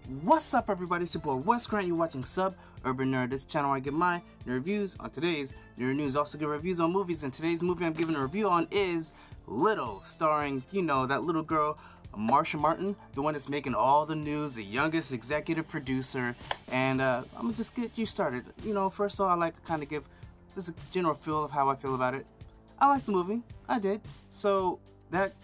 What's up, everybody? It's your boy Wes Grant. You're watching Urban Nerd. This channel I give my nerd reviews on today's nerd news. Also give reviews on movies, and today's movie I'm giving a review on is Little, starring, you know, that little girl, Marsha Martin, the one that's making all the news, the youngest executive producer. And I'm gonna just get you started. You know, first of all, I like to kind of give just a general feel of how I feel about it. I like the movie. I did. So that,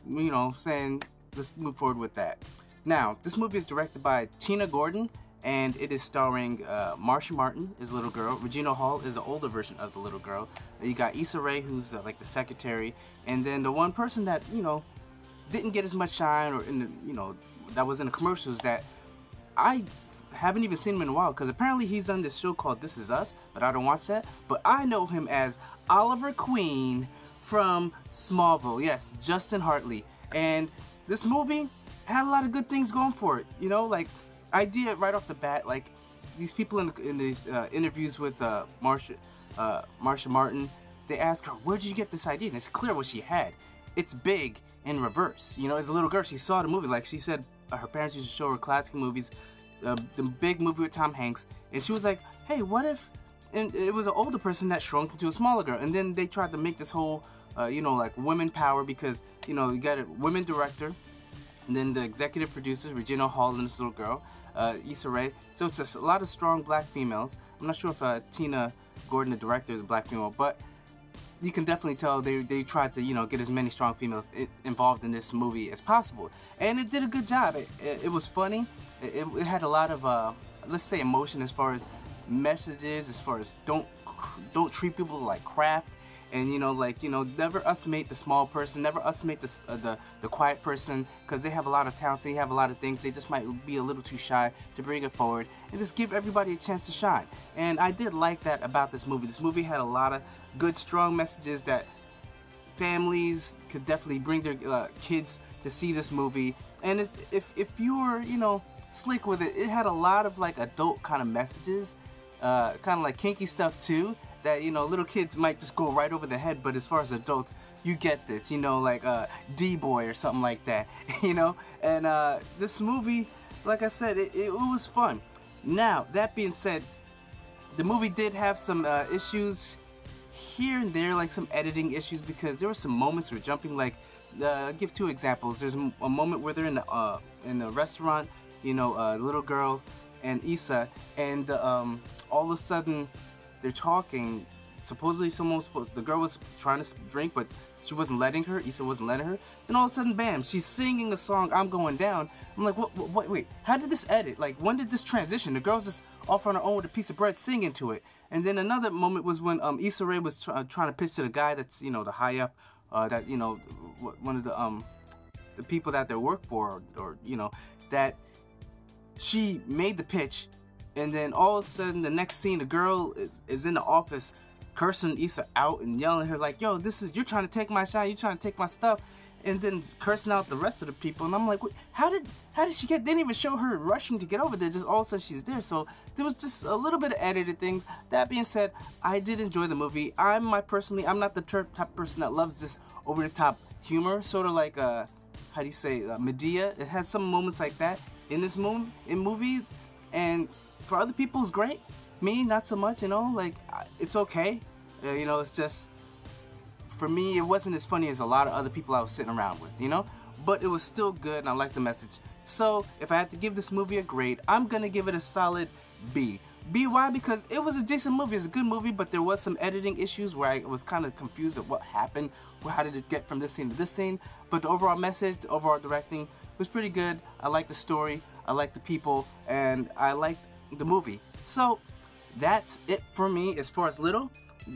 you know, saying, let's move forward with that. Now, this movie is directed by Tina Gordon, and it is starring Marsha Martin as a little girl. Regina Hall is an older version of the little girl. You got Issa Rae, who's like the secretary, and then the one person that, you know, didn't get as much shine, or in the, you know, that was in the commercials, that I haven't even seen him in a while, because apparently he's on this show called This Is Us, but I don't watch that. But I know him as Oliver Queen from Smallville. Yes, Justin Hartley. And this movie had a lot of good things going for it, you know, like idea right off the bat. Like these people in these interviews with Marsha Martin, they ask her, where did you get this idea? And it's clear what she had. It's big in reverse. You know, as a little girl, she saw the movie. Like she said, her parents used to show her classic movies, the big movie with Tom Hanks, and she was like, hey, what if, and it was an older person that shrunk into a smaller girl. And then they tried to make this whole you know, like women power, because, you know, you got a women director, and then the executive producers, Regina Hall and this little girl, Issa Rae. So it's just a lot of strong black females. I'm not sure if Tina Gordon, the director, is a black female, but you can definitely tell they tried to, you know, get as many strong females involved in this movie as possible. And it did a good job. It was funny. It had a lot of, let's say, emotion, as far as messages, as far as don't treat people like crap. And, you know, like, you know, never estimate the small person, never estimate the quiet person, because they have a lot of talents, they have a lot of things, they just might be a little too shy to bring it forward, and just give everybody a chance to shine. And I did like that about this movie. This movie had a lot of good, strong messages that families could definitely bring their kids to see this movie. And if you were, you know, slick with it, it had a lot of like adult kind of messages, kind of like kinky stuff too, that, you know, little kids might just go right over their head, but as far as adults, you get this, you know, like D-Boy or something like that, you know. And this movie, like I said, it was fun. Now, that being said, the movie did have some issues here and there, like some editing issues, because there were some moments where jumping, like, I'll give two examples. There's a moment where they're in the restaurant, you know, little girl and Issa, and all of a sudden they're talking. Supposedly the girl was trying to drink, but she wasn't letting her. Issa wasn't letting her. Then all of a sudden, bam, she's singing a song, I'm Going Down. I'm like, wait, how did this edit? Like, when did this transition? The girl's just off on her own with a piece of bread singing to it. And then another moment was when Issa Rae was trying to pitch to the guy that's, you know, the high up, that, you know, one of the people that they work for, or you know, that she made the pitch. And then all of a sudden, the next scene, the girl is in the office cursing Issa out and yelling at her like, yo, you're trying to take my shine, you're trying to take my stuff, and then cursing out the rest of the people. And I'm like, how did she get, they didn't even show her rushing to get over there, just all of a sudden she's there. So there was just a little bit of edited things. That being said, I did enjoy the movie. I'm not the type of person that loves this over-the-top humor, sort of like, how do you say, Medea. It has some moments like that in this movie, and for other people it's great. Me, not so much, you know, like, it's okay. You know, it's just, for me, it wasn't as funny as a lot of other people I was sitting around with, you know? But it was still good, and I liked the message. So, if I had to give this movie a grade, I'm gonna give it a solid B. B, why? Because it was a decent movie, it's a good movie, but there was some editing issues where I was kind of confused at what happened, how did it get from this scene to this scene. But the overall message, the overall directing was pretty good. I liked the story, I liked the people, and I liked the movie. So that's it for me as far as Little.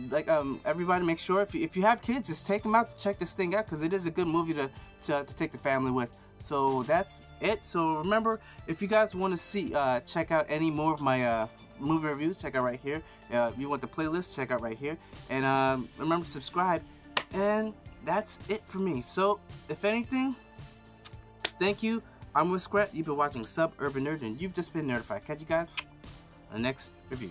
Like, everybody, make sure if you have kids, just take them out to check this thing out, because it is a good movie to take the family with. So that's it. So remember, if you guys want to see check out any more of my movie reviews, check out right here. If you want the playlist, check out right here. And remember to subscribe. And that's it for me. So if anything, thank you. I'm Wes Grant. You've been watching Urban Nerd, and you've just been notified. Catch you guys on the next review.